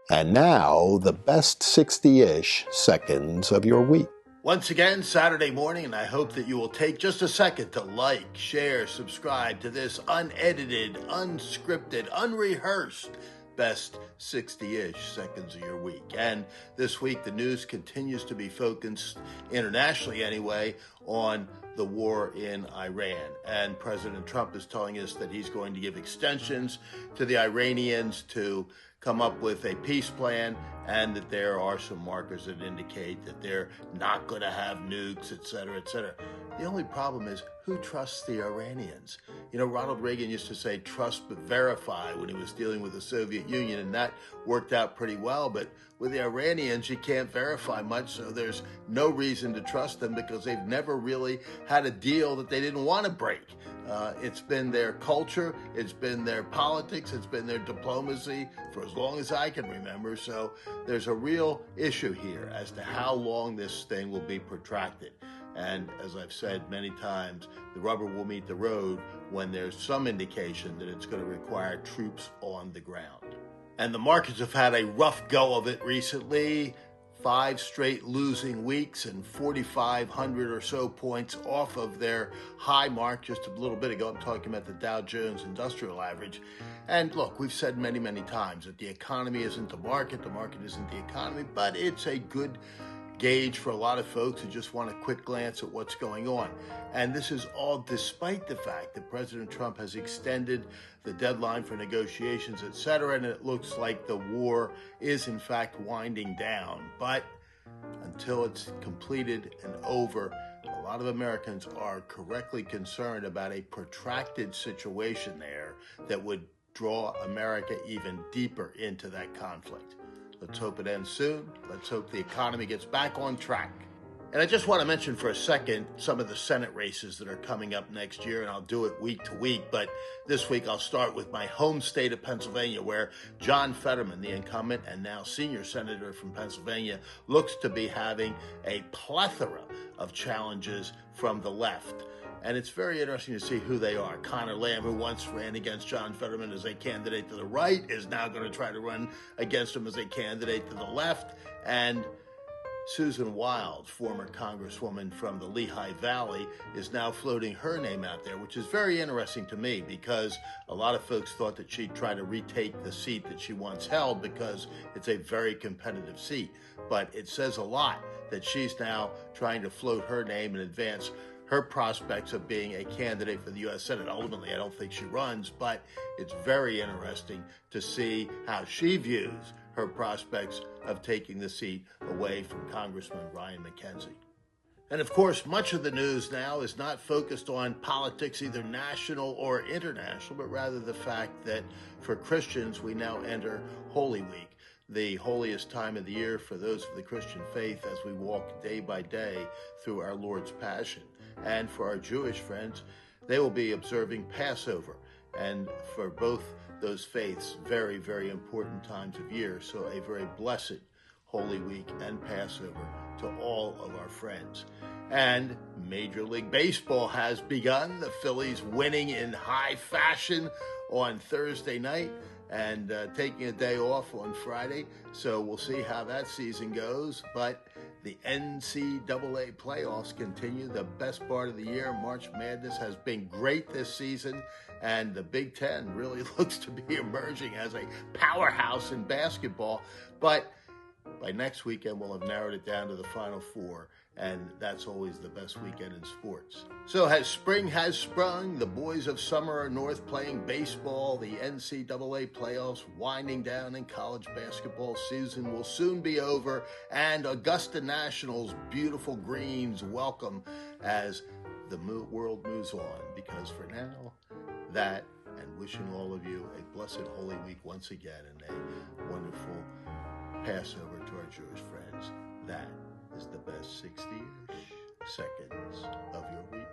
And now, the best 60-ish seconds of your week. Once again, Saturday morning, and I hope that you will take just a second to like, share, subscribe to this unedited, unscripted, unrehearsed best 60-ish seconds of your week. And this week, the news continues to be focused, internationally anyway, on the war in Iran. And President Trump is telling us that he's going to give extensions to the Iranians to come up with a peace plan, and that there are some markers that indicate that they're not going to have nukes, et cetera, et cetera. The only problem is, who trusts the Iranians? You know, Ronald Reagan used to say, trust but verify, when he was dealing with the Soviet Union, and that worked out pretty well. But with the Iranians, you can't verify much, so there's no reason to trust them because they've never really had a deal that they didn't want to break. It's been their culture, it's been their politics, it's been their diplomacy for as long as I can remember. So there's a real issue here as to how long this thing will be protracted. And as I've said many times, the rubber will meet the road when there's some indication that it's going to require troops on the ground. And the markets have had a rough go of it recently. 5 straight losing weeks and 4,500 or so points off of their high mark just a little bit ago. I'm talking about the Dow Jones Industrial Average. And look, we've said many, many times that the economy isn't the market isn't the economy, but it's a good gauge for a lot of folks who just want a quick glance at what's going on. And this is all despite the fact that President Trump has extended the deadline for negotiations, et cetera, and it looks like the war is in fact winding down. But until it's completed and over, a lot of Americans are correctly concerned about a protracted situation there that would draw America even deeper into that conflict. Let's hope it ends soon. Let's hope the economy gets back on track. And I just want to mention for a second some of the Senate races that are coming up next year, and I'll do it week to week. But this week I'll start with my home state of Pennsylvania, where John Fetterman, the incumbent and now senior senator from Pennsylvania, looks to be having a plethora of challenges from the left. And it's very interesting to see who they are. Connor Lamb, who once ran against John Fetterman as a candidate to the right, is now going to try to run against him as a candidate to the left. And Susan Wild, former congresswoman from the Lehigh Valley, is now floating her name out there, which is very interesting to me because a lot of folks thought that she'd try to retake the seat that she once held because it's a very competitive seat. But it says a lot that she's now trying to float her name and advance her prospects of being a candidate for the U.S. Senate. Ultimately, I don't think she runs, but it's very interesting to see how she views her prospects of taking the seat away from Congressman Ryan McKenzie. And of course, much of the news now is not focused on politics, either national or international, but rather the fact that for Christians, we now enter Holy Week, the holiest time of the year for those of the Christian faith as we walk day by day through our Lord's Passion. And for our Jewish friends, they will be observing Passover. And for both those faiths, very, very important times of year. So a very blessed Holy Week and Passover to all of our friends. And Major League Baseball has begun. The Phillies winning in high fashion on Thursday night and taking a day off on Friday. So we'll see how that season goes. But the NCAA playoffs continue, the best part of the year. March Madness has been great this season, and the Big Ten really looks to be emerging as a powerhouse in basketball. But by next weekend, we'll have narrowed it down to the Final Four, and that's always the best weekend in sports. So as spring has sprung, the boys of summer are north playing baseball, the NCAA playoffs winding down, and college basketball season will soon be over, and Augusta National's beautiful greens welcome as the world moves on, because for now, that, and wishing all of you a blessed Holy Week once again, and a wonderful Passover to our Jewish friends. That is the best 60-ish seconds of your week.